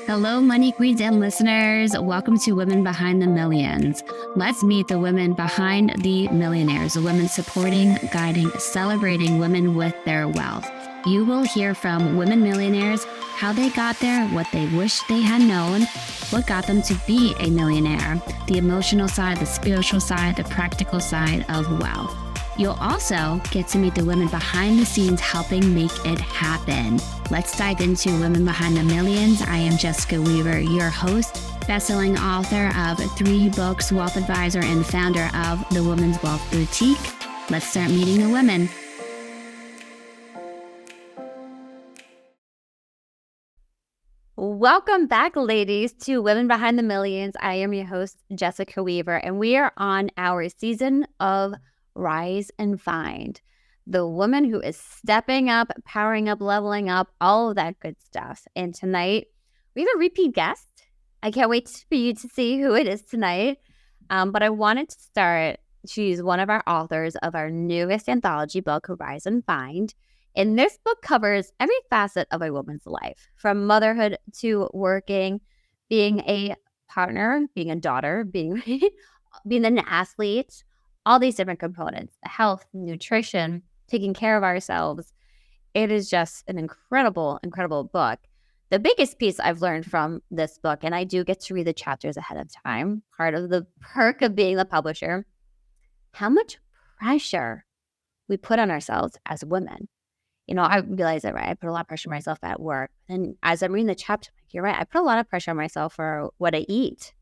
Hello, money queens and listeners. Welcome to Women Behind the Millions. Let's meet the women behind the millionaires, the women supporting, guiding, celebrating women with their wealth. You will hear from women millionaires, how they got there, what they wish they had known, what got them to be a millionaire, the emotional side, the spiritual side, the practical side of wealth. You'll also get to meet the women behind the scenes helping make it happen. Let's dive into Women Behind the Millions. I am Jessica Weaver, your host, best-selling author of 3 books, wealth advisor, and founder of the Women's Wealth Boutique. Let's start meeting the women. Welcome back, ladies, to Women Behind the Millions. I am your host, Jessica Weaver, and we are on our season of Rise and Find, the woman who is stepping up, powering up, leveling up, all of that good stuff. And tonight, we have a repeat guest. I can't wait for you to see who it is tonight. But I wanted to start. She's one of our authors of our newest anthology book, Rise and Find. And this book covers every facet of a woman's life, from motherhood to working, being a partner, being a daughter, being an athlete, all these different components, health, nutrition, taking care of ourselves. It is just an incredible, incredible book. The biggest piece I've learned from this book, and I do get to read the chapters ahead of time, part of the perk of being the publisher, how much pressure we put on ourselves as women. You know, I realize that, right? I put a lot of pressure on myself at work. And as I'm reading the chapter, I'm like, you're right. I put a lot of pressure on myself for what I eat,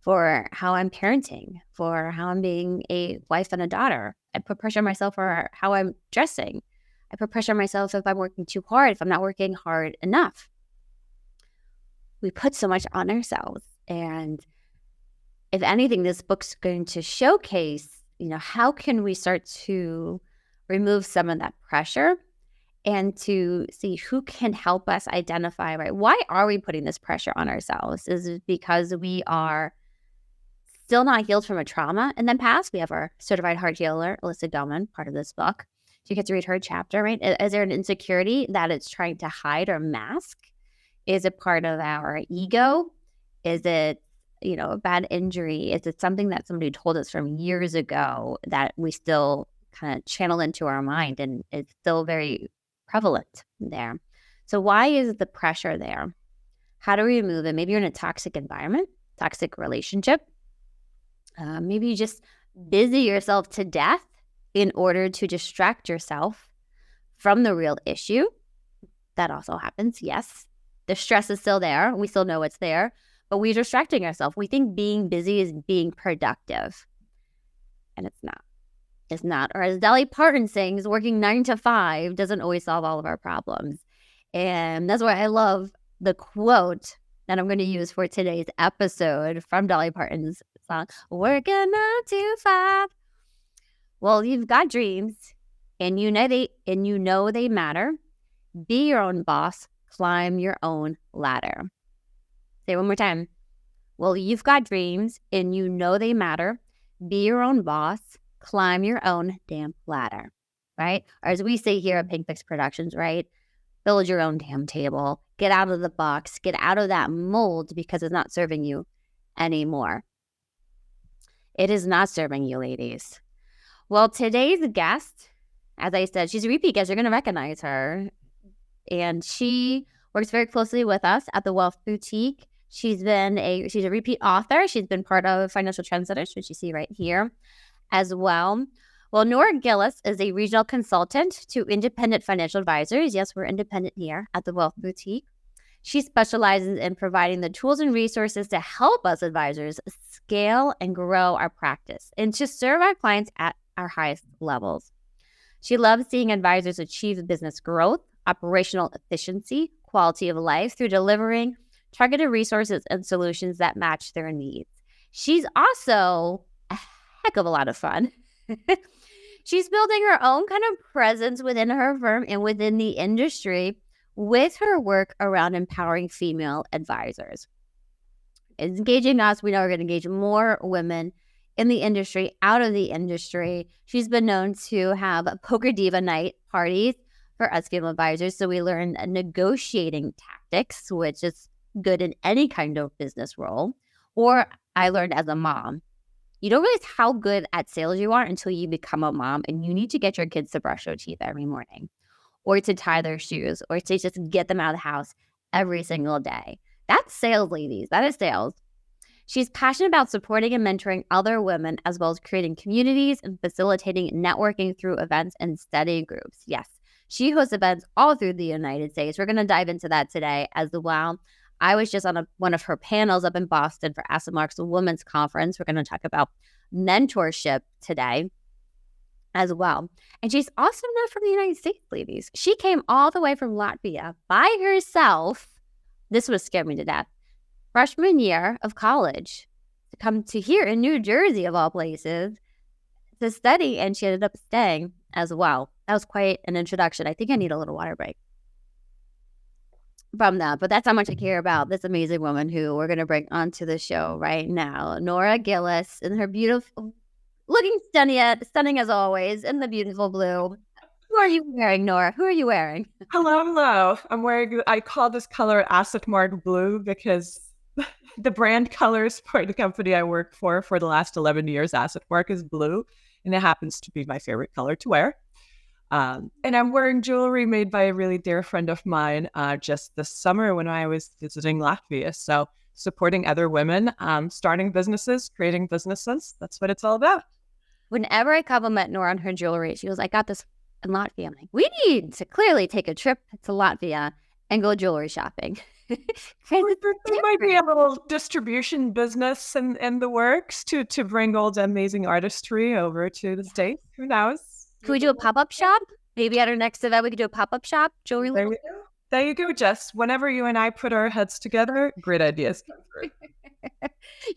for how I'm parenting, for how I'm being a wife and a daughter. I put pressure on myself for how I'm dressing. I put pressure on myself if I'm working too hard, if I'm not working hard enough. We put so much on ourselves. And if anything, this book's going to showcase, how can we start to remove some of that pressure and to see who can help us identify, right? Why are we putting this pressure on ourselves? Is it because we are still not healed from a trauma in the past? We have our certified heart healer, Alyssa Gilman, part of this book. You get to read her chapter, right? Is there an insecurity that it's trying to hide or mask? Is it part of our ego? Is it, a bad injury? Is it something that somebody told us from years ago that we still kind of channel into our mind and it's still very prevalent there? So why is the pressure there? How do we remove it? Maybe you're in a toxic environment, toxic relationship. Maybe you just busy yourself to death in order to distract yourself from the real issue. That also happens, yes. The stress is still there. We still know it's there, but we're distracting ourselves. We think being busy is being productive, and it's not. It's not. Or as Dolly Parton sings, working 9 to 5 doesn't always solve all of our problems. And that's why I love the quote that I'm going to use for today's episode from Dolly Parton's song, working 9 to 5. Well, you've got dreams and you know they matter. Be your own boss, climb your own ladder. Say it one more time. Well, you've got dreams and you know they matter. Be your own boss, climb your own damn ladder, right? Or as we say here at Pink Fix Productions, right? Build your own damn table. Get out of the box. Get out of that mold because it's not serving you anymore. It is not serving you, ladies. Well, today's guest, as I said, she's a repeat guest. You're going to recognize her. And she works very closely with us at the Wealth Boutique. She's a repeat author. She's been part of Financial Trendsetters, which you see right here as well. Well, Nora Gillis is a regional consultant to independent financial advisors. Yes, we're independent here at the Wealth Boutique. She specializes in providing the tools and resources to help us advisors scale and grow our practice and to serve our clients at our highest levels. She loves seeing advisors achieve business growth, operational efficiency, quality of life through delivering targeted resources and solutions that match their needs. She's also a heck of a lot of fun. She's building her own kind of presence within her firm and within the industry with her work around empowering female advisors. It's engaging us. We know we're going to engage more women in the industry, out of the industry. She's been known to have poker diva night parties for us female advisors. So we learn negotiating tactics, which is good in any kind of business role, or I learned as a mom. You don't realize how good at sales you are until you become a mom and you need to get your kids to brush their teeth every morning, or to tie their shoes, or to just get them out of the house every single day. That's sales, ladies. That is sales. She's passionate about supporting and mentoring other women, as well as creating communities and facilitating networking through events and study groups. Yes, she hosts events all through the United States. We're going to dive into that today as well. I was just on one of her panels up in Boston for AssetMark's Women's Conference. We're going to talk about mentorship today as well. And she's also not from the United States, ladies. She came all the way from Latvia by herself. This would scare me to death. Freshman year of college to come to here in New Jersey, of all places, to study, and she ended up staying as well. That was quite an introduction. I think I need a little water break from that, but that's how much I care about this amazing woman who we're going to bring onto the show right now. Nora Gillis, in her beautiful, looking stunning as always, in the beautiful blue. Who are you wearing, Nora? Who are you wearing? Hello. I'm wearing, I call this color AssetMark blue because the brand colors for the company I work for the last 11 years, AssetMark, is blue, and it happens to be my favorite color to wear. And I'm wearing jewelry made by a really dear friend of mine just this summer when I was visiting Latvia. So supporting other women, starting businesses, creating businesses. That's what it's all about. Whenever I compliment Nora on her jewelry, she goes, I got this in Latvia. I'm like, we need to clearly take a trip to Latvia and go jewelry shopping. There might be a little distribution business in the works to bring all the amazing artistry over to the States. Who knows? Could we do a pop-up shop? Maybe at our next event, we could do a pop-up shop, jewelry. There you go, Jess. Whenever you and I put our heads together, great ideas come through.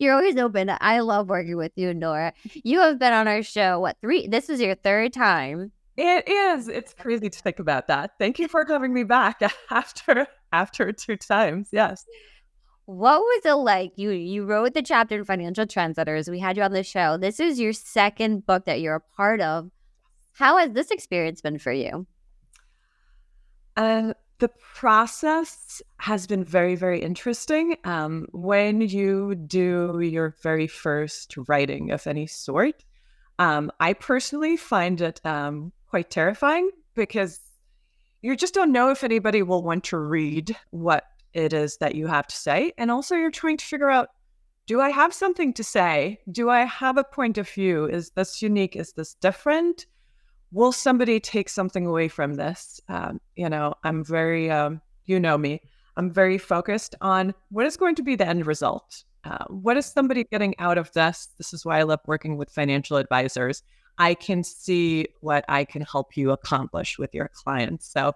You're always open. I love working with you, Nora. You have been on our show, this is your third time. It is. It's crazy to think about that. Thank you for having me back after 2 times. Yes. What was it like? You wrote the chapter in Financial Trendsetters. We had you on the show. This is your second book that you're a part of. How has this experience been for you? The process has been very, very interesting. When you do your very first writing of any sort, I personally find it quite terrifying because you just don't know if anybody will want to read what it is that you have to say. And also you're trying to figure out, do I have something to say? Do I have a point of view? Is this unique? Is this different? Will somebody take something away from this? I'm very, you know me, I'm very focused on what is going to be the end result. What is somebody getting out of this? This is why I love working with financial advisors. I can see what I can help you accomplish with your clients. So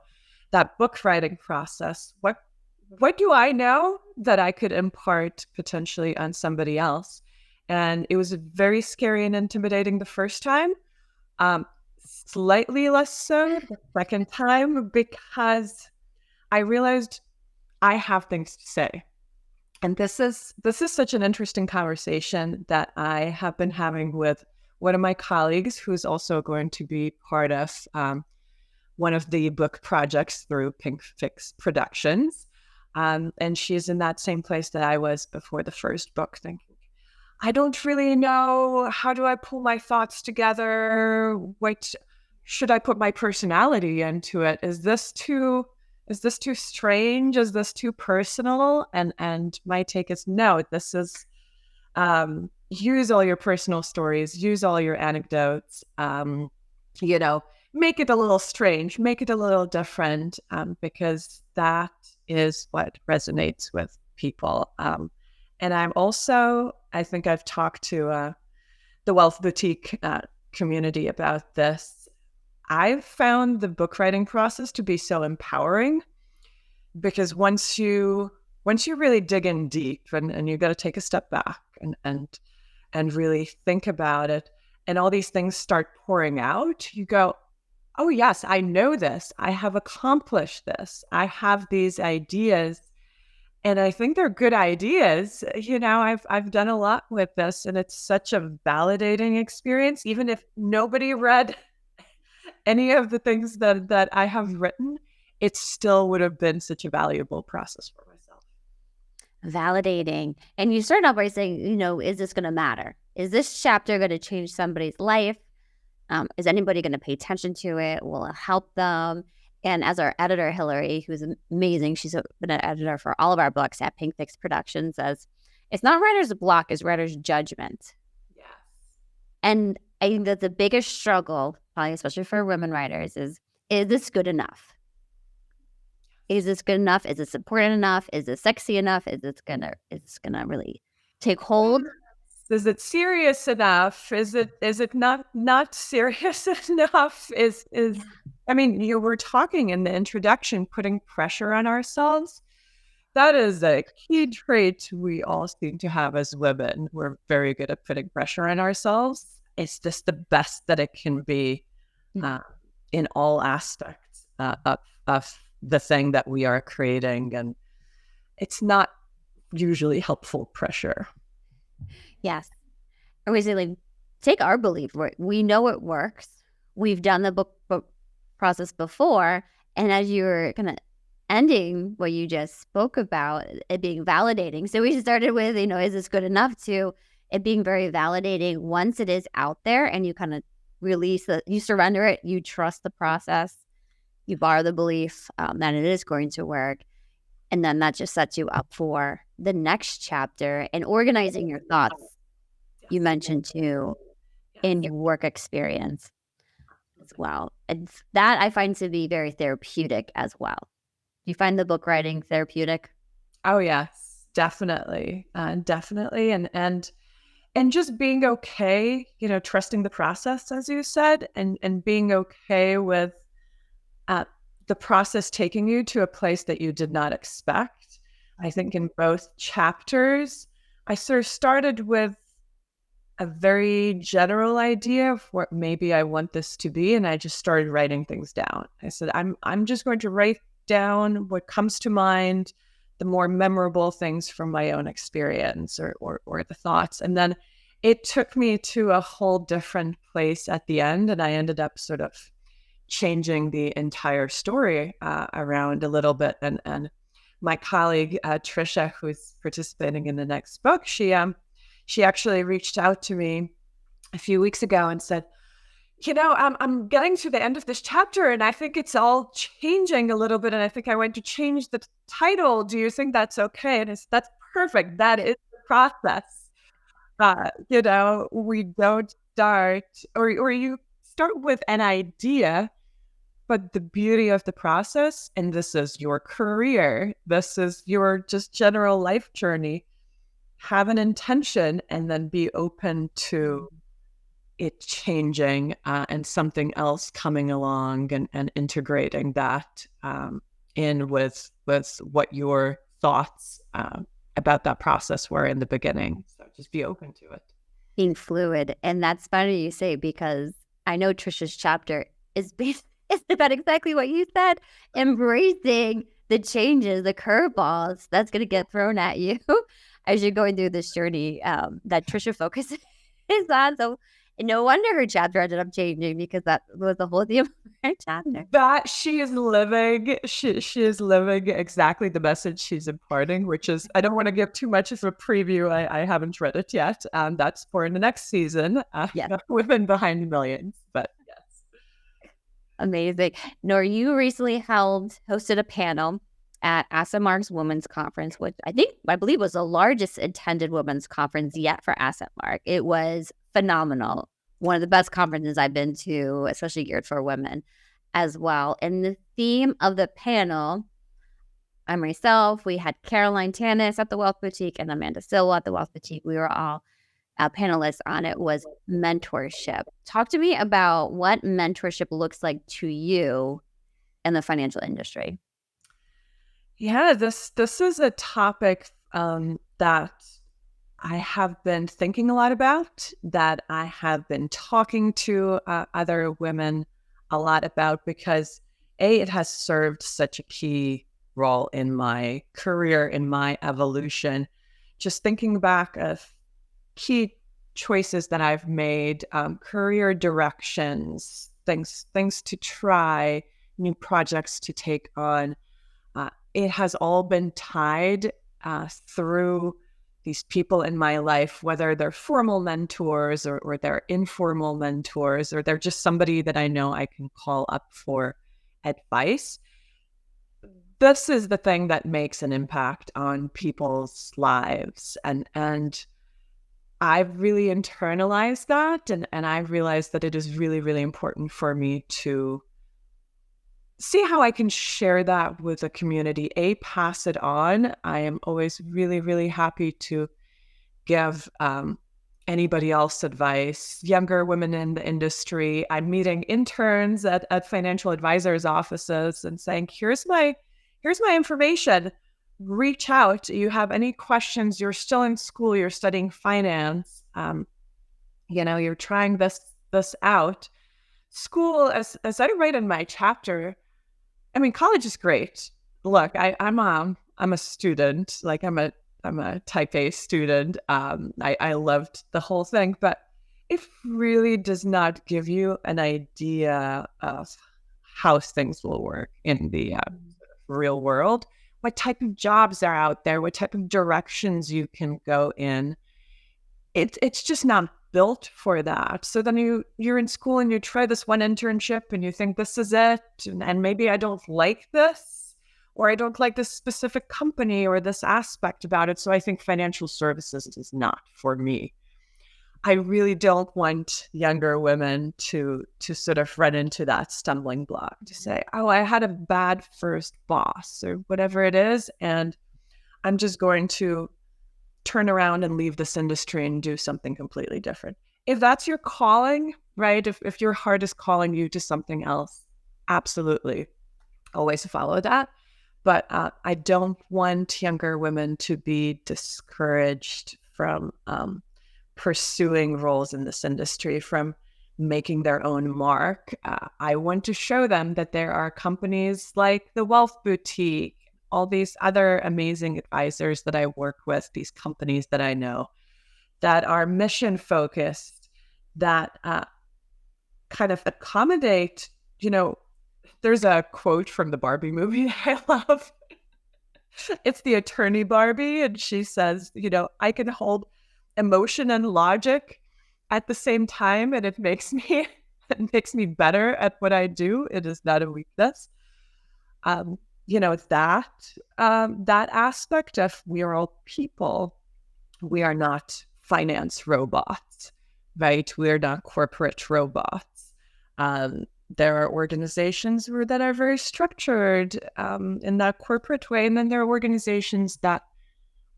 that book writing process, what do I know that I could impart potentially on somebody else? And it was very scary and intimidating the first time. Slightly less so the second time because I realized I have things to say. And this is such an interesting conversation that I have been having with one of my colleagues who's also going to be part of one of the book projects through Pink Fix Productions. And she's in that same place that I was before the first book, thinking, I don't really know, how do I pull my thoughts together? What should I put my personality into it? Is this too strange? Is this too personal? And my take is no, this is use all your personal stories, use all your anecdotes, make it a little strange, make it a little different, because that is what resonates with people. And I think I've talked to the Wealth Boutique community about this. I've found the book writing process to be so empowering because once you really dig in deep and you got to take a step back and really think about it, and all these things start pouring out, you go, oh yes, I know this. I have accomplished this. I have these ideas. And I think they're good ideas. I've done a lot with this, and it's such a validating experience. Even if nobody read any of the things that I have written, it still would have been such a valuable process for myself. validating. And you start off by saying, is this going to matter? Is this chapter going to change somebody's life? Is anybody going to pay attention to it? Will it help them? And as our editor, Hillary, who's amazing, she's been an editor for all of our books at Pink Fix Productions, says, it's not writer's block, it's writer's judgment. Yes. And I think that the biggest struggle, probably especially for women writers, is this good enough? Is this good enough? Is it important enough? Is it sexy enough? Is it gonna really take hold? Is it serious enough? Is it not serious enough? I mean, you were talking in the introduction, putting pressure on ourselves. That is a key trait we all seem to have as women. We're very good at putting pressure on ourselves. It's just the best that it can be in all aspects of the thing that we are creating. And it's not usually helpful pressure. Yes. And we say, like, take our belief. We know it works. We've done the book process before. And as you're kind of ending what you just spoke about, it being validating. So we started with, is this good enough, to it being very validating once it is out there and you kind of release it, you surrender it, you trust the process, you borrow the belief that it is going to work. And then that just sets you up for the next chapter and organizing your thoughts. You mentioned too in your work experience as well. And that I find to be very therapeutic as well. Do you find the book writing therapeutic? Oh, yes, definitely. Definitely. And just being okay, trusting the process, as you said, and being okay with the process taking you to a place that you did not expect. I think in both chapters, I sort of started with a very general idea of what maybe I want this to be, and I just started writing things down. I said, I'm just going to write down what comes to mind, the more memorable things from my own experience or the thoughts. And then it took me to a whole different place at the end, and I ended up sort of changing the entire story around a little bit. And my colleague, Trisha, who's participating in the next book, she actually reached out to me a few weeks ago and said, I'm getting to the end of this chapter and I think it's all changing a little bit. And I think I want to change the title. Do you think that's okay? And that's perfect. That is the process. We don't start, or you start with an idea, but the beauty of the process, and this is your career, this is your just general life journey, have an intention and then be open to it changing and something else coming along and integrating that in with what your thoughts about that process were in the beginning. So just be open to it. Being fluid. And that's funny you say, because I know Trisha's chapter is about exactly what you said, embracing the changes, the curveballs that's going to get thrown at you as you're going through this journey that Trisha focuses on. So no wonder her chapter ended up changing, because that was the whole theme of her chapter. That she is living exactly the message she's imparting, which is, I don't want to give too much of a preview. I haven't read it yet. That's for the next season, yes. Women Behind Millions. But yes. Amazing. Nora, you recently hosted a panel at Asset Mark's Women's Conference, which I believe was the largest attended women's conference yet for Asset Mark. It was phenomenal. One of the best conferences I've been to, especially geared for women as well. And the theme of the panel, we had Caroline Tannis at the Wealth Boutique and Amanda Silva at the Wealth Boutique. We were all panelists on it, was mentorship. Talk to me about what mentorship looks like to you in the financial industry. Yeah, this is a topic that I have been thinking a lot about, that I have been talking to other women a lot about, because it has served such a key role in my career, in my evolution. Just thinking back of key choices that I've made, career directions, things to try, new projects to take on. It has all been tied through these people in my life, whether they're formal mentors or they're informal mentors, or they're just somebody that I know I can call up for advice. This is the thing that makes an impact on people's lives. And I've really internalized that. And I've realized that it is really, really important for me to see how I can share that with the community, pass it on. I am always really, really happy to give anybody else advice, younger women in the industry. I'm meeting interns at financial advisors' offices and saying, here's my information. Reach out. You have any questions? You're still in school. You're studying finance. You're trying this out. School, as I write in my chapter, I mean, college is great. Look, I'm a student. Like I'm a type A student. I loved the whole thing, but it really does not give you an idea of how things will work in the real world. What type of jobs are out there? What type of directions you can go in? It's just not built for that. So then you're in school and you try this one internship and you think this is it, and maybe I don't like this, or I don't like this specific company or this aspect about it. So I think financial services is not for me. I really don't want younger women to sort of run into that stumbling block, to say, oh, I had a bad first boss or whatever it is, and I'm just going to turn around and leave this industry and do something completely different. If that's your calling, right? If your heart is calling you to something else, absolutely, always follow that. But I don't want younger women to be discouraged from pursuing roles in this industry, from making their own mark. I want to show them that there are companies like the Wealth Boutique, all these other amazing advisors that I work with, these companies that I know that are mission focused, that kind of accommodate, there's a quote from the Barbie movie that I love. It's the attorney Barbie. And she says, I can hold emotion and logic at the same time. And it makes me better at what I do. It is not a weakness. That aspect of, we are all people. We are not finance robots, right? We're not corporate robots. There are organizations that are very structured in that corporate way. And then there are organizations that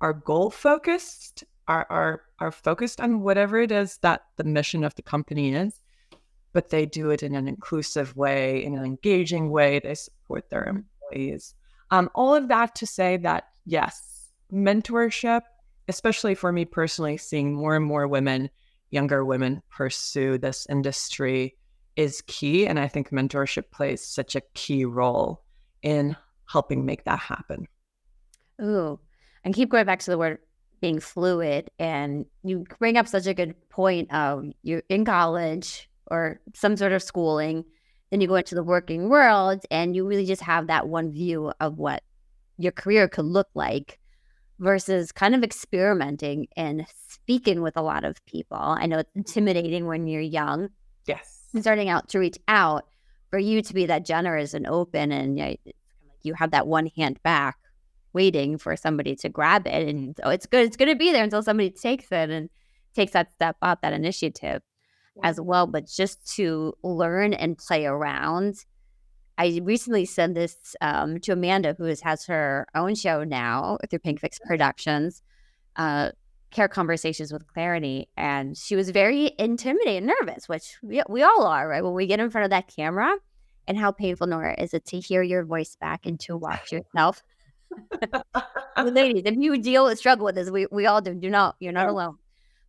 are goal focused, are focused on whatever it is that the mission of the company is, but they do it in an inclusive way, in an engaging way. They support their employees. All of that to say that, yes, mentorship, especially for me personally, seeing more and more women, younger women pursue this industry is key. And I think mentorship plays such a key role in helping make that happen. Ooh, and keep going back to the word being fluid. And you bring up such a good point of, you're in college or some sort of schooling, then you go into the working world and you really just have that one view of what your career could look like, versus kind of experimenting and speaking with a lot of people. I know it's intimidating when you're young. Yes. Starting out to reach out, for you to be that generous and open, and you have that one hand back waiting for somebody to grab it. And so it's going to be there until somebody takes it and takes that step up, that initiative as well. But just to learn and play around. I recently said this to Amanda, who has her own show now through Pink Fix Productions, Care Conversations with Clarity. And she was very intimidated and nervous, which we all are, right? When we get in front of that camera. And how painful, Nora, is it to hear your voice back and to watch yourself? Ladies, if you struggle with this, we all do. You're not alone.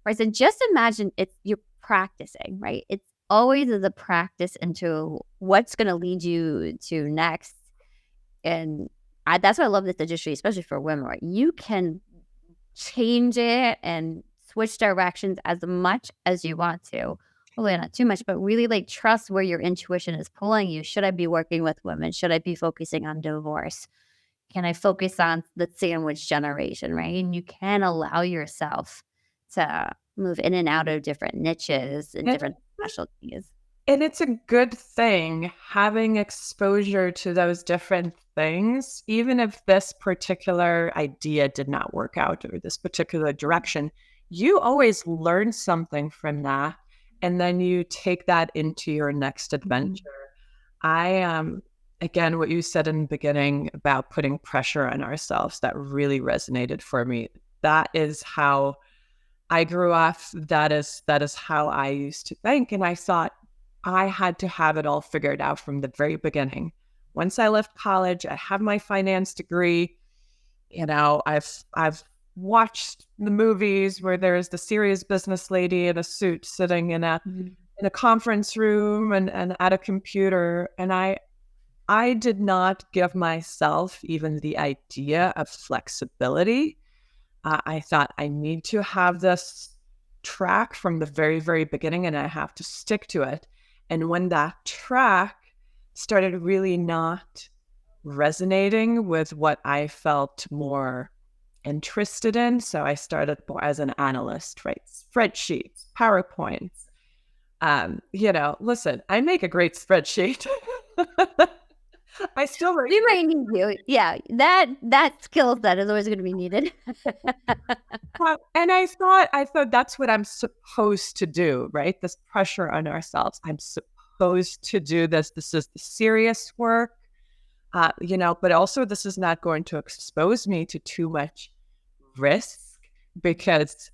Right? So just imagine you're practicing, right? It's always is a practice into what's going to lead you to next. And that's why I love this industry, especially for women, right? You can change it and switch directions as much as you want to. Hopefully not too much, but really trust where your intuition is pulling you. Should I be working with women? Should I be focusing on divorce? can I focus on the sandwich generation, right? And you can allow yourself to move in and out of different niches and And, different specialties. and it's a good thing having exposure to those different things, even if this particular idea did not work out or this particular direction, you always learn something from that. And then you take that into your next adventure. I again, what you said in the beginning about putting pressure on ourselves, that really resonated for me. That is how I grew up. That is how I used to think. And I thought I had to have it all figured out from the very beginning. Once I left college, I have my finance degree. I've watched the movies where there's the serious business lady in a suit sitting in a conference room and at a computer. And I did not give myself even the idea of flexibility. I thought I need to have this track from the very, very beginning and I have to stick to it. And when that track started really not resonating with what I felt more interested in, so I started more as an analyst, right? Spreadsheets, PowerPoints. Listen, I make a great spreadsheet. I still We might need you. Yeah, that skill set is always going to be needed. And I thought that's what I'm supposed to do, right? This pressure on ourselves. I'm supposed to do this. This is the serious work, but also this is not going to expose me to too much risk because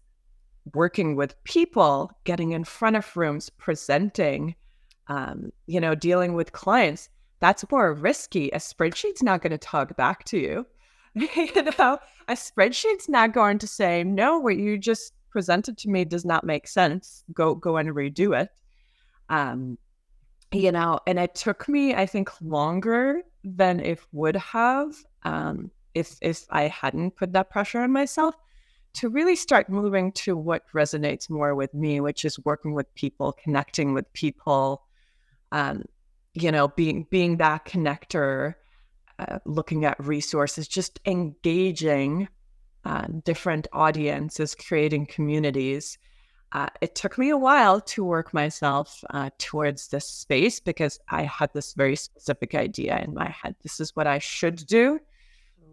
working with people, getting in front of rooms, presenting, dealing with clients, that's more risky. A spreadsheet's not going to talk back to you. A spreadsheet's not going to say, no, what you just presented to me does not make sense. Go and redo it. And it took me, I think, longer than it would have if I hadn't put that pressure on myself to really start moving to what resonates more with me, which is working with people, connecting with people, being that connector, looking at resources, just engaging different audiences, creating communities. It took me a while to work myself towards this space because I had this very specific idea in my head. This is what I should do.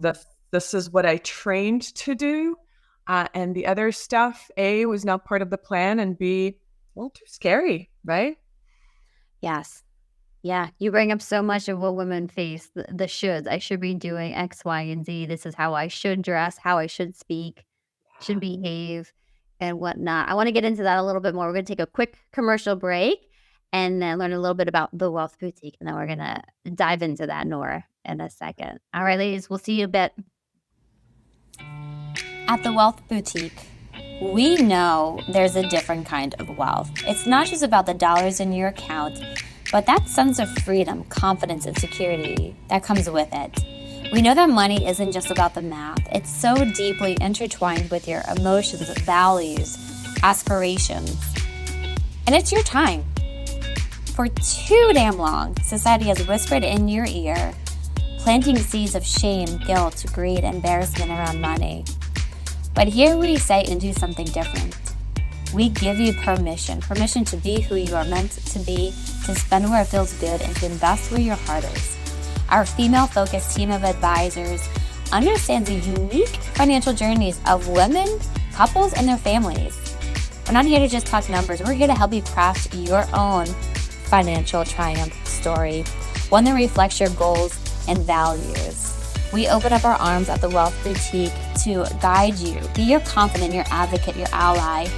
This is what I trained to do. And the other stuff, A, was not part of the plan, and B, well, too scary, right? Yes. Yeah, you bring up so much of what women face, the shoulds. I should be doing X, Y, and Z. This is how I should dress, how I should speak, should behave, and whatnot. I want to get into that a little bit more. We're going to take a quick commercial break and then learn a little bit about the Wealth Boutique. And then we're going to dive into that, Nora, in a second. All right, ladies, we'll see you a bit. At the Wealth Boutique, we know there's a different kind of wealth. It's not just about the dollars in your account, but that sense of freedom, confidence, and security that comes with it. We know that money isn't just about the math. It's so deeply intertwined with your emotions, values, aspirations. And it's your time. For too damn long, society has whispered in your ear, planting seeds of shame, guilt, greed, embarrassment around money. But here we say and do something different. We give you permission to be who you are meant to be, to spend where it feels good, and to invest where your heart is. Our female-focused team of advisors understands the unique financial journeys of women, couples, and their families. We're not here to just talk numbers. We're here to help you craft your own financial triumph story, one that reflects your goals and values. We open up our arms at the Wealth Boutique to guide you, be your confidant, your advocate, your ally,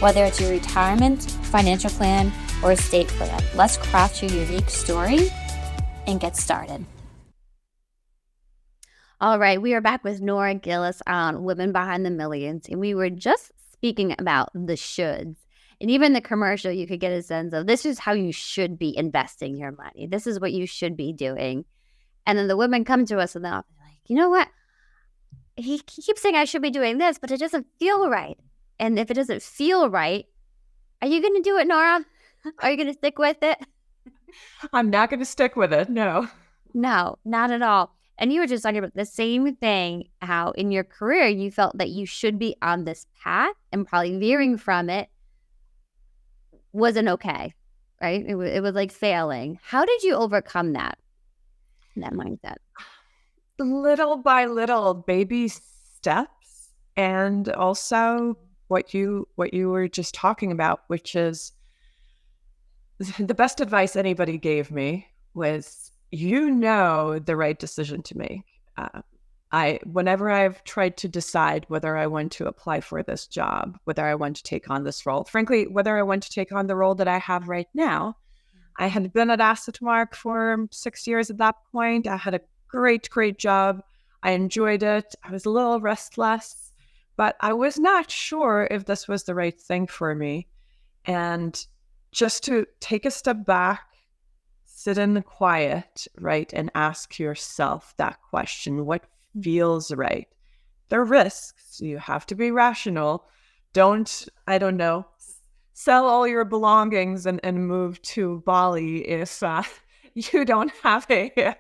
whether it's your retirement, financial plan, or estate plan. Let's craft your unique story and get started. All right, we are back with Nora Gillis on Women Behind the Millions, and we were just speaking about the shoulds. And even the commercial, you could get a sense of this is how you should be investing your money. This is what you should be doing. And then the women come to us and they're like, you know what? He keeps saying I should be doing this, but it doesn't feel right. And if it doesn't feel right, are you going to do it, Nora? Are you going to stick with it? I'm not going to stick with it. No. No, not at all. And you were just talking about the same thing, how in your career you felt that you should be on this path and probably veering from it wasn't okay, right? It was like failing. How did you overcome that mindset? Little by little, baby steps, and also what you were just talking about, which is the best advice anybody gave me was, the right decision to make. Whenever I've tried to decide whether I want to apply for this job, whether I want to take on this role, frankly, whether I want to take on the role that I have right now, I had been at AssetMark for 6 years at that point. I had a great job. I enjoyed it. I was a little restless, but I was not sure if this was the right thing for me. And just to take a step back, sit in the quiet, right, and ask yourself that question: what feels right? There are risks. You have to be rational. Don't, sell all your belongings and move to Bali if you don't have a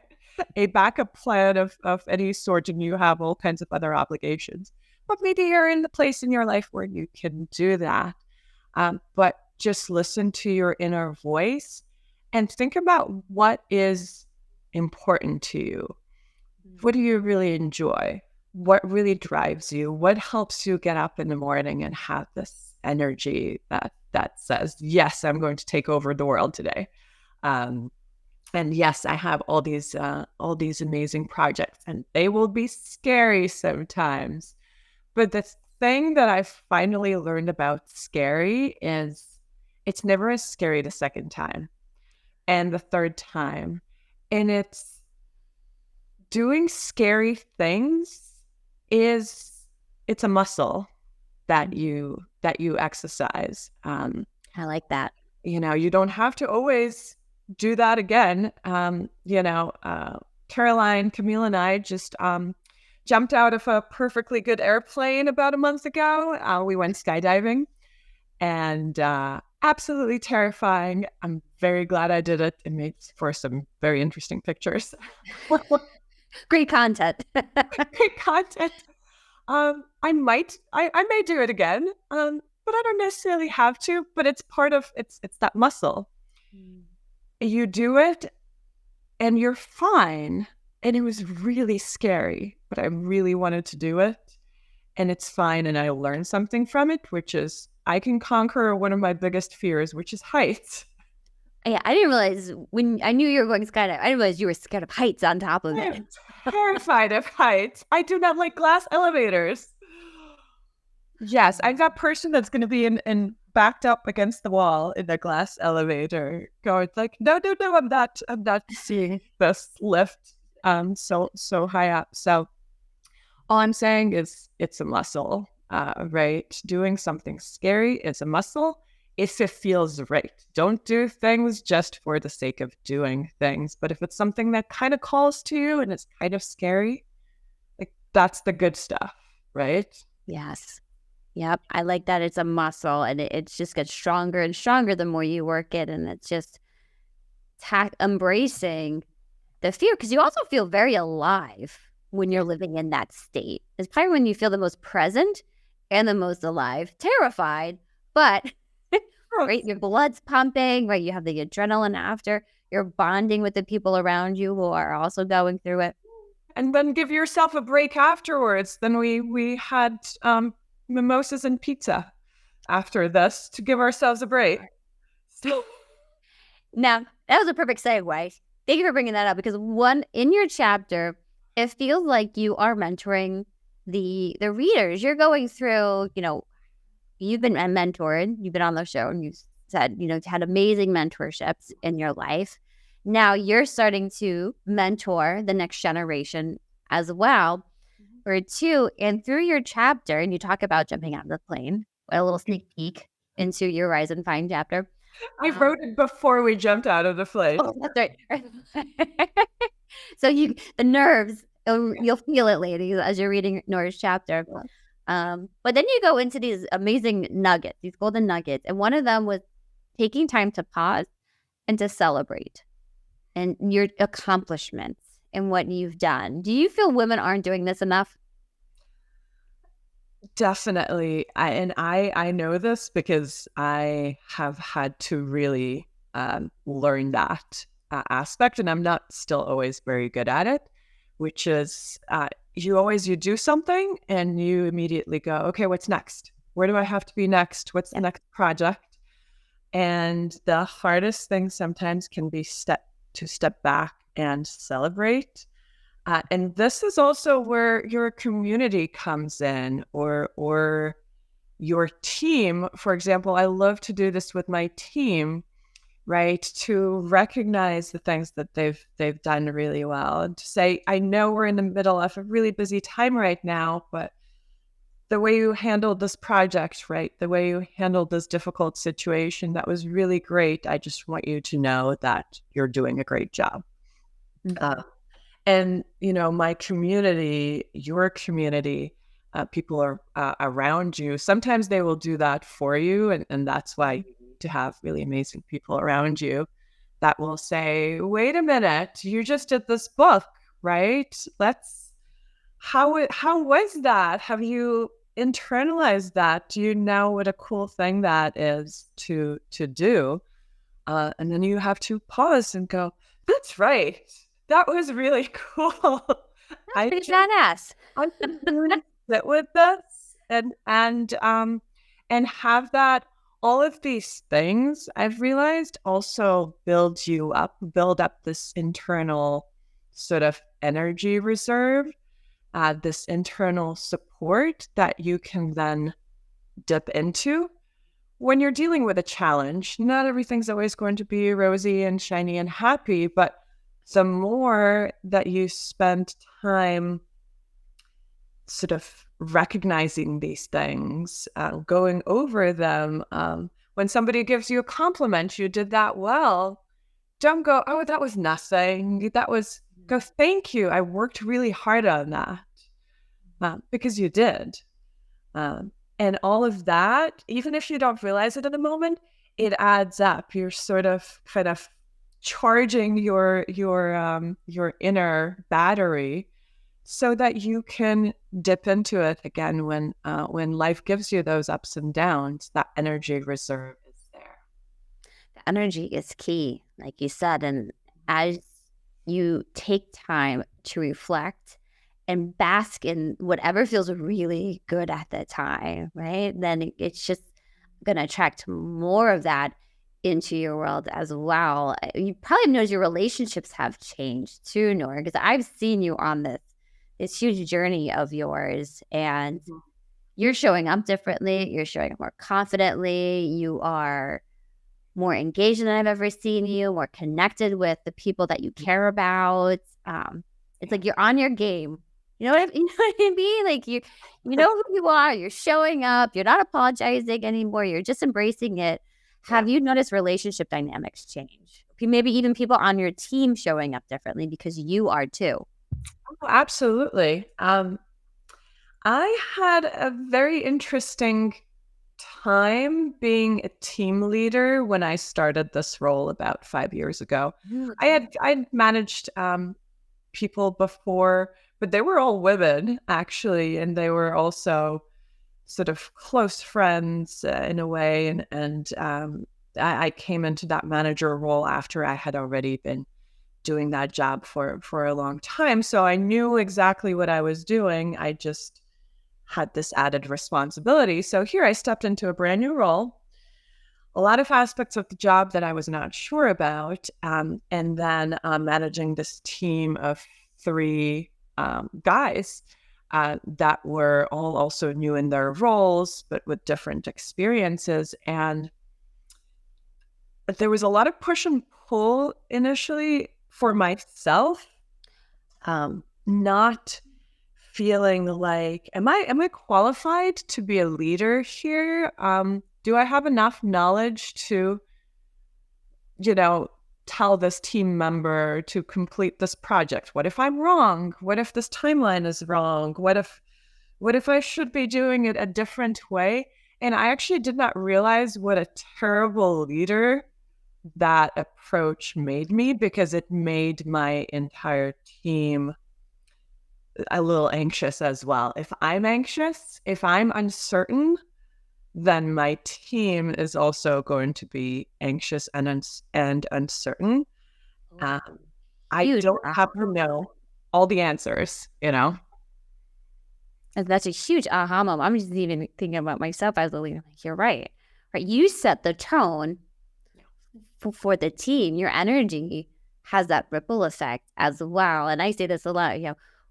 backup plan of any sort and you have all kinds of other obligations. But maybe you're in the place in your life where you can do that. But just listen to your inner voice and think about what is important to you. What do you really enjoy? What really drives you? What helps you get up in the morning and have this energy that says, yes, I'm going to take over the world today. And yes, I have all these amazing projects, and they will be scary sometimes. But the thing that I finally learned about scary is it's never as scary the second time and the third time. And it's doing scary things it's a muscle that you exercise. I like that. You don't have to always do that again. Caroline, Camille, and I just jumped out of a perfectly good airplane about a month ago. We went skydiving, and absolutely terrifying. I'm very glad I did it. It made for some very interesting pictures. Great content. Great content. I may do it again, but I don't necessarily have to. But it's part of it's that muscle. You do it, and you're fine. And it was really scary, but I really wanted to do it, and it's fine. And I learned something from it, which is I can conquer one of my biggest fears, which is heights. Yeah, I didn't realize when I knew you were going skydiving, I didn't realize you were scared of heights on top of it. I'm terrified of heights. I do not like glass elevators. Yes, I'm that person that's going to be in backed up against the wall in the glass elevator, going like, no, I'm not seeing this lift so high up. So all I'm saying is it's a muscle, right? Doing something scary is a muscle if it feels right. Don't do things just for the sake of doing things. But if it's something that kind of calls to you and it's kind of scary, like that's the good stuff, right? Yes. Yep. I like that it's a muscle, and it just gets stronger and stronger the more you work it. And it's just embracing the fear, because you also feel very alive when you're living in that state. It's probably when you feel the most present and the most alive. Terrified, but right, your blood's pumping, right? You have the adrenaline after. You're bonding with the people around you who are also going through it. And then give yourself a break afterwards. Then we had mimosas and pizza after this to give ourselves a break. So now, that was a perfect segue. Thank you for bringing that up, because in your chapter, it feels like you are mentoring the readers. You're going through, you've been mentored, you've been on the show, and you said, had amazing mentorships in your life. Now you're starting to mentor the next generation as well, or two. And through your chapter, and you talk about jumping out of the plane, a little sneak peek into your Rise and Find chapter. I wrote it before we jumped out of the plane. Oh, that's right. So the nerves, you'll feel it, ladies, as you're reading Nora's chapter. But then you go into these amazing nuggets, these golden nuggets. And one of them was taking time to pause and to celebrate and your accomplishments in what you've done. Do you feel women aren't doing this enough? Definitely. I know this because I have had to really learn that aspect, and I'm not still always very good at it, which is you do something and you immediately go, okay, what's next? Where do I have to be next? What's the next project? And the hardest thing sometimes can be to step back and celebrate. And this is also where your community comes in, or your team. For example, I love to do this with my team, right? To recognize the things that they've done really well, and to say, I know we're in the middle of a really busy time right now, but the way you handled this project, right? The way you handled this difficult situation, that was really great. I just want you to know that you're doing a great job. Mm-hmm. And, my community, your community, people are around you. Sometimes they will do that for you. And that's why you need to have really amazing people around you that will say, wait a minute, you just did this book, right? How was that? Have you internalized that? Do you know what a cool thing that is to do? And then you have to pause and go, that's right. That was really cool. That's pretty badass. I can really sit with this and have that. All of these things I've realized also build up this internal sort of energy reserve, this internal support that you can then dip into when you're dealing with a challenge. Not everything's always going to be rosy and shiny and happy, but the more that you spend time sort of recognizing these things, going over them, when somebody gives you a compliment, you did that well, don't go, oh, that was nothing. Go, thank you. I worked really hard on that, because you did. And all of that, even if you don't realize it in the moment, it adds up. You're sort of kind of charging your inner battery so that you can dip into it again when life gives you those ups and downs. That energy reserve is there. The energy is key, like you said. And as you take time to reflect and bask in whatever feels really good at the time, right? Then it's just going to attract more of that into your world as well. You probably noticed your relationships have changed too, Nora, because I've seen you on this huge journey of yours, and you're showing up differently. You're showing up more confidently. You are more engaged than I've ever seen you, more connected with the people that you care about. It's like you're on your game. You know what I mean? Like you know who you are. You're showing up. You're not apologizing anymore. You're just embracing it. Have you noticed relationship dynamics change? Maybe even people on your team showing up differently because you are too. Oh, absolutely. I had a very interesting time being a team leader when I started this role about 5 years ago. I'd managed people before, but they were all women actually, and they were also sort of close friends in a way. And I came into that manager role after I had already been doing that job for a long time. So I knew exactly what I was doing. I just had this added responsibility. So here I stepped into a brand new role, a lot of aspects of the job that I was not sure about. And then managing this team of 3 guys that were all also new in their roles, but with different experiences. And there was a lot of push and pull initially for myself, not feeling like, am I qualified to be a leader here? Do I have enough knowledge to, tell this team member to complete this project? What if I'm wrong? What if this timeline is wrong? What if I should be doing it a different way? And I actually did not realize what a terrible leader that approach made me, because it made my entire team a little anxious as well. If I'm anxious, if I'm uncertain, then my team is also going to be anxious and uncertain. I Huge. don't have to know all the answers, you know? And that's a huge aha moment. I'm just even thinking about myself as a leader. Like, you're right. Right. You set the tone for the team. Your energy has that ripple effect as well. And I say this a lot,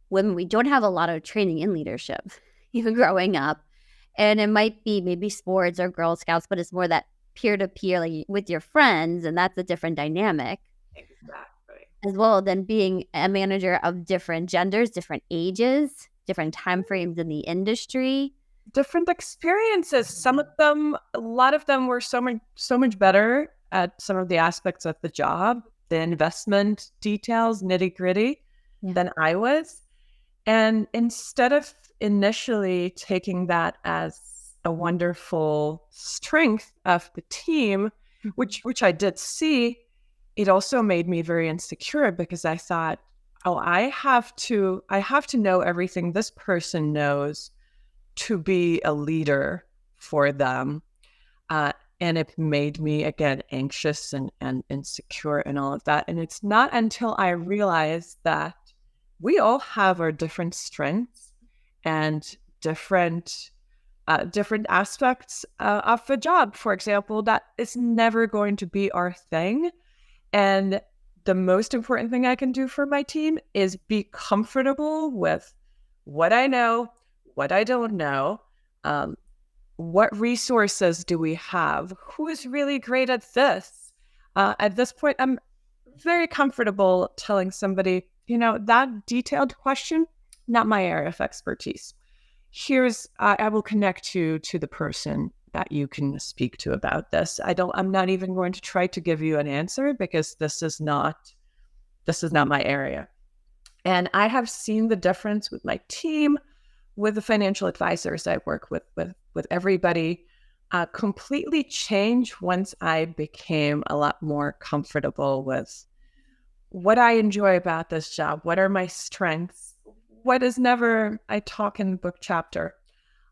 when we don't have a lot of training in leadership, even growing up, and it might be maybe sports or Girl Scouts, but it's more that peer-to-peer, like with your friends, and that's a different dynamic. Exactly. As well, than being a manager of different genders, different ages, different time frames in the industry. Different experiences. A lot of them were so much better at some of the aspects of the job, the investment details, nitty-gritty, than I was. And instead of initially taking that as a wonderful strength of the team, which I did see, it also made me very insecure, because I thought, oh, I have to know everything this person knows to be a leader for them. And it made me, again, anxious and insecure and all of that. And it's not until I realized that we all have our different strengths and different aspects of the job, for example, that is never going to be our thing. And the most important thing I can do for my team is be comfortable with what I know, what I don't know, what resources do we have, who is really great at this. At this point, I'm very comfortable telling somebody, that detailed question, not my area of expertise. I will connect you to the person that you can speak to about this. I'm not even going to try to give you an answer, because this is not my area. And I have seen the difference with my team, with the financial advisors I work with everybody, completely change once I became a lot more comfortable with what I enjoy about this job, what are my strengths, I talk in the book chapter.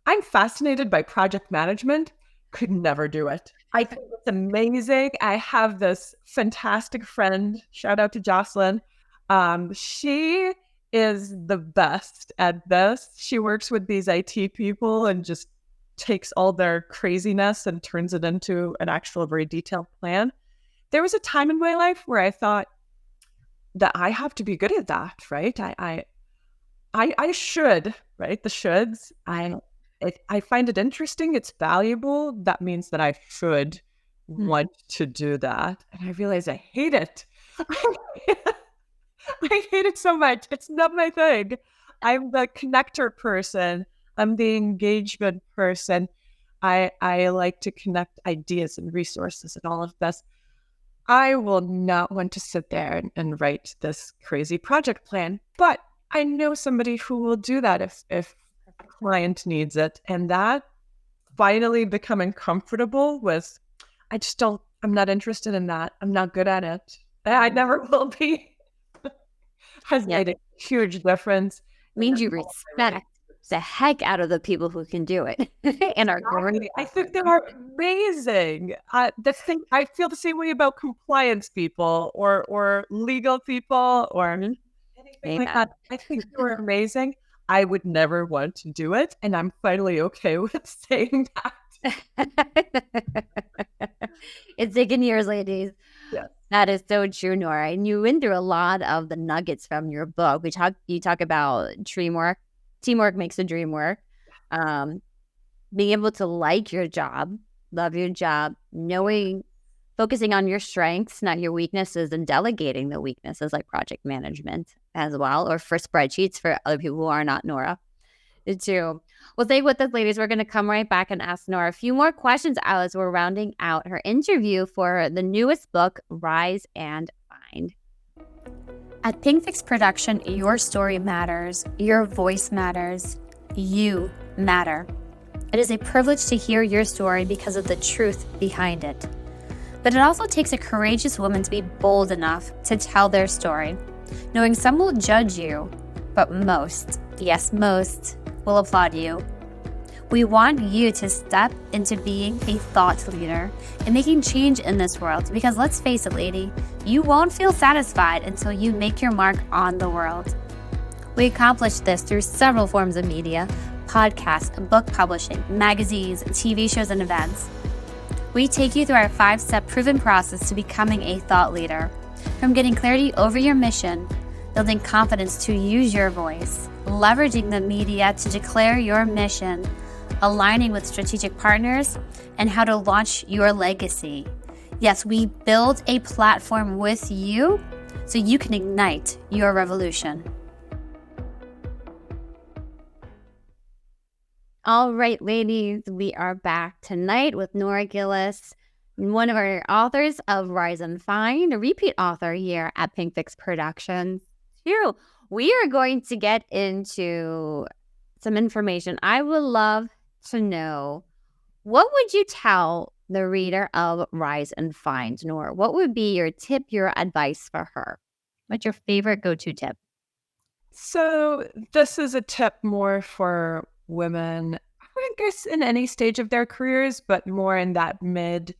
I'm fascinated by project management, could never do it. I think it's amazing. I have this fantastic friend, shout out to Jocelyn. She is the best at this. She works with these IT people and just takes all their craziness and turns it into an actual very detailed plan. There was a time in my life where I thought that I have to be good at that, right? I should, right? The shoulds. I find it interesting. It's valuable. That means that I should want to do that. And I realize I hate it. I hate it so much. It's not my thing. I'm the connector person. I'm the engagement person. I like to connect ideas and resources and all of this. I will not want to sit there and write this crazy project plan, but I know somebody who will do that if a client needs it. And that finally becoming comfortable with, I'm not interested in that. I'm not good at it. I never will be. Has made a huge difference. Means you respect the heck out of the people who can do it and are great. I think they are amazing. I feel the same way about compliance people or legal people or anything like that. I think they're amazing. I would never want to do it, and I'm finally okay with saying that. It's taken years, ladies. Yeah. That is so true, Nora. And you went through a lot of the nuggets from your book. You talk about teamwork. Teamwork makes the dream work. Being able to like your job, love your job, focusing on your strengths, not your weaknesses, and delegating the weaknesses like project management as well, or for spreadsheets for other people who are not Nora. Too. Well, stay with us, ladies. We're going to come right back and ask Nora a few more questions as we're rounding out her interview for the newest book, Rise and Find. At ThinkFix Production, your story matters, your voice matters, you matter. It is a privilege to hear your story because of the truth behind it. But it also takes a courageous woman to be bold enough to tell their story, knowing some will judge you, but most, yes, most, will applaud you. We want you to step into being a thought leader and making change in this world because let's face it, lady, you won't feel satisfied until you make your mark on the world. We accomplish this through several forms of media, podcasts, book publishing, magazines, TV shows, and events. We take you through our 5-step proven process to becoming a thought leader, from getting clarity over your mission, building confidence to use your voice, leveraging the media to declare your mission, aligning with strategic partners, and how to launch your legacy. Yes, we build a platform with you so you can ignite your revolution. All right, ladies, we are back tonight with Nora Gillis, one of our authors of Rise and Find, a repeat author here at Pink Fix Productions. Here, we are going to get into some information. I would love to know, what would you tell the reader of Rise and Find, Nora? What would be your tip, your advice for her? What's your favorite go-to tip? So this is a tip more for women, I guess, in any stage of their careers, but more in that mid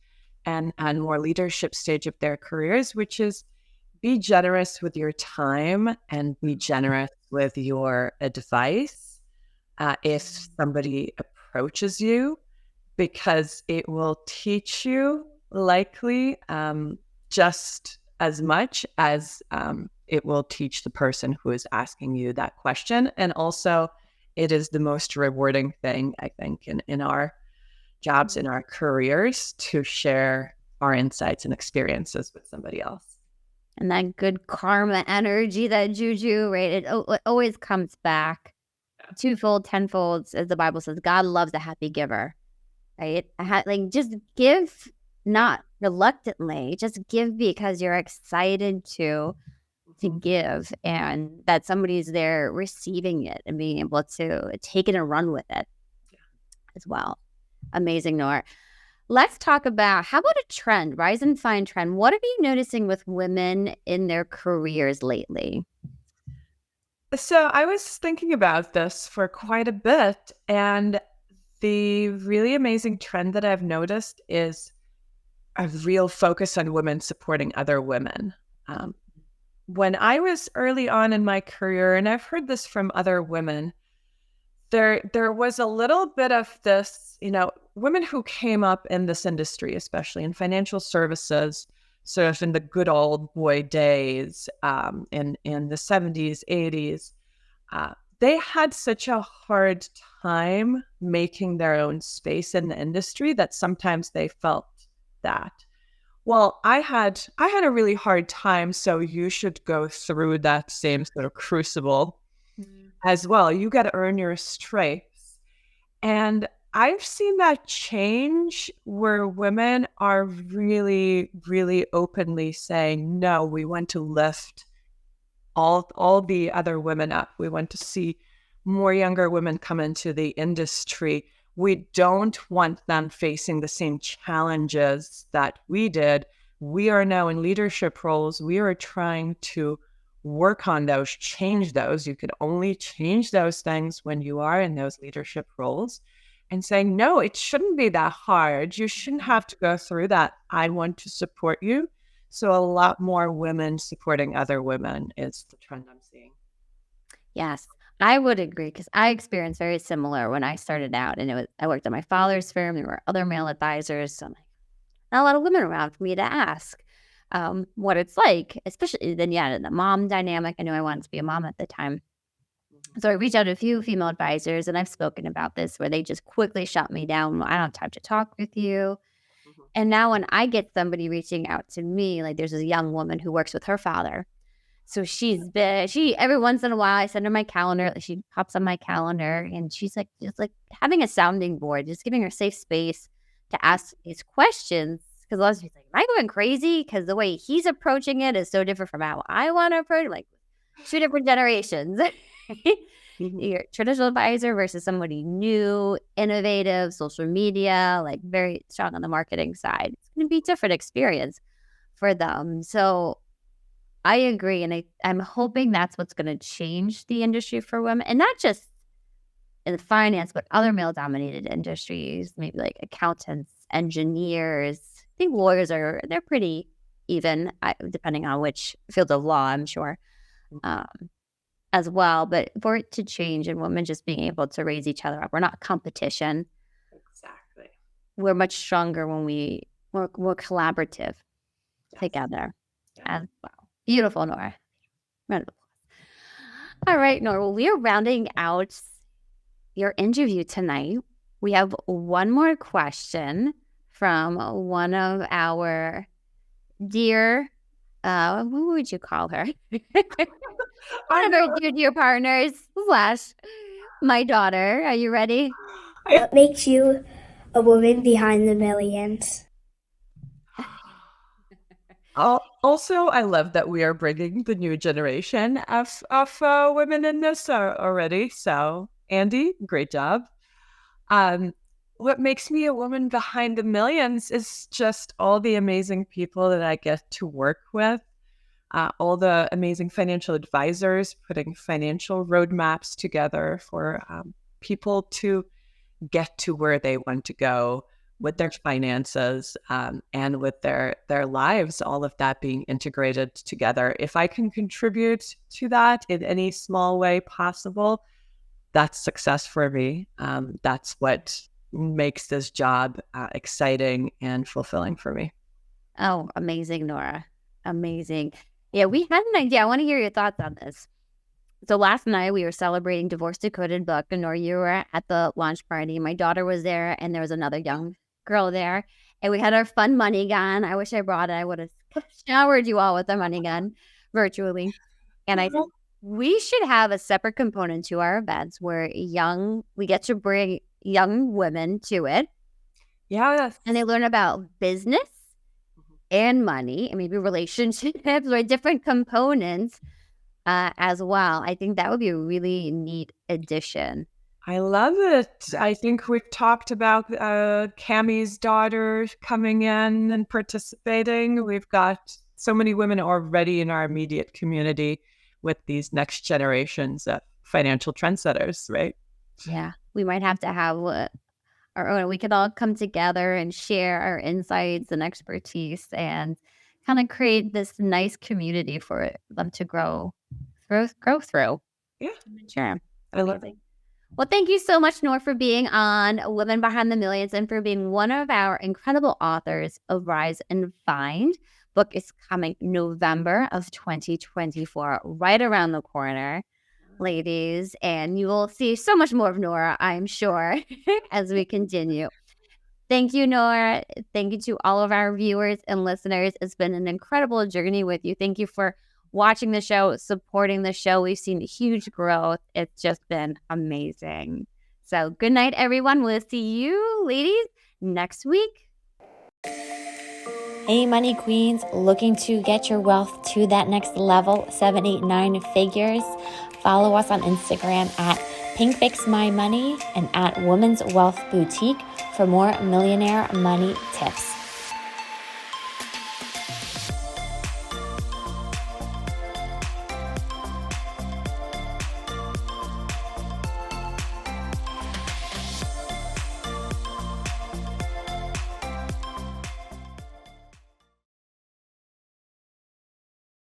and more leadership stage of their careers, which is be generous with your time and be generous with your advice if somebody approaches you, because it will teach you likely just as much as it will teach the person who is asking you that question. And also, it is the most rewarding thing, I think, in our jobs, in our careers, to share our insights and experiences with somebody else. And that good karma energy, that juju, right? It always comes back twofold, tenfold, as the Bible says. God loves a happy giver, right? Like, just give, not reluctantly, just give because you're excited to give, and that somebody's there receiving it and being able to take it and run with it as well. Amazing, Nora. Let's talk about, how about a trend, Rise and Find trend? What are you noticing with women in their careers lately? So I was thinking about this for quite a bit, and the really amazing trend that I've noticed is a real focus on women supporting other women. When I was early on in my career, and I've heard this from other women, there was a little bit of this, women who came up in this industry, especially in financial services, sort of in the good old boy days, in the 70s, 80s, they had such a hard time making their own space in the industry that sometimes they felt that, well, I had a really hard time, so you should go through that same sort of crucible as well. You got to earn your stripes. And I've seen that change where women are really, really openly saying, no, we want to lift all the other women up. We want to see more younger women come into the industry. We don't want them facing the same challenges that we did. We are now in leadership roles. We are trying to work on those, change those. You can only change those things when you are in those leadership roles. And saying, no, it shouldn't be that hard. You shouldn't have to go through that. I want to support you. So a lot more women supporting other women is the trend I'm seeing. Yes, I would agree, because I experienced very similar when I started out, and I worked at my father's firm. There were other male advisors, so not a lot of women around for me to ask what it's like, especially then, the mom dynamic. I knew I wanted to be a mom at the time. So I reached out to a few female advisors, and I've spoken about this, where they just quickly shut me down. I don't have time to talk with you. And now when I get somebody reaching out to me, like there's a young woman who works with her father. So she every once in a while, I send her my calendar. She pops on my calendar, and she's like, just like having a sounding board, just giving her safe space to ask these questions. Because a lot of people like, am I going crazy? Because the way he's approaching it is so different from how I want to approach it. Like 2 different generations. your traditional advisor versus somebody new, innovative, social media, like very strong on the marketing side. It's going to be a different experience for them. So I agree. And I'm hoping that's what's going to change the industry for women, and not just in finance, but other male-dominated industries, maybe like accountants, engineers. I think lawyers they're pretty even, depending on which field of law, I'm sure, as well. But for it to change and women just being able to raise each other up, we're not competition. Exactly. We're much stronger when we're collaborative together as well. Beautiful, Nora. Round of applause. All right, Nora. Well, we are rounding out your interview tonight. We have one more question from one of our dear, what would you call her? One of our dear partners / my daughter. Are you ready? What makes you a woman behind the millions? Also, I love that we are bringing the new generation of women in this already. So, Andy, great job. What makes me a woman behind the millions is just all the amazing people that I get to work with, all the amazing financial advisors putting financial roadmaps together for people to get to where they want to go with their finances and with their lives, all of that being integrated together. If I can contribute to that in any small way possible, that's success for me. That's what makes this job exciting and fulfilling for me. Oh, amazing, Nora. Amazing. Yeah, we had an idea. I want to hear your thoughts on this. So last night we were celebrating Divorce Decoded book, and Nora, you were at the launch party. My daughter was there, and there was another young girl there, and we had our fun money gun. I wish I brought it. I would have showered you all with a money gun virtually. And I said, we should have a separate component to our events where we get to bring young women to it. Yes. And they learn about business and money and maybe relationships or different components as well. I think that would be a really neat addition. I love it. I think we've talked about Cammie's daughter coming in and participating. We've got so many women already in our immediate community with these next generations of financial trendsetters, right? Yeah, we might have to have our own. We could all come together and share our insights and expertise and kind of create this nice community for them to grow through. Yeah, sure. I love it. Well, thank you so much, Nora, for being on Women Behind the Millions and for being one of our incredible authors of Rise and Find. Book is coming November of 2024, right around the corner, ladies. And you will see so much more of Nora, I'm sure, as we continue. Thank you, Nora. Thank you to all of our viewers and listeners. It's been an incredible journey with you. Thank you for watching the show, supporting the show. We've seen huge growth. It's just been amazing. So good night, everyone. We'll see you, ladies, next week. Hey, money queens, looking to get your wealth to that next level, 7, 8, 9 figures? Follow us on Instagram at PinkFixMyMoney and at Women's Wealth Boutique for more millionaire money tips.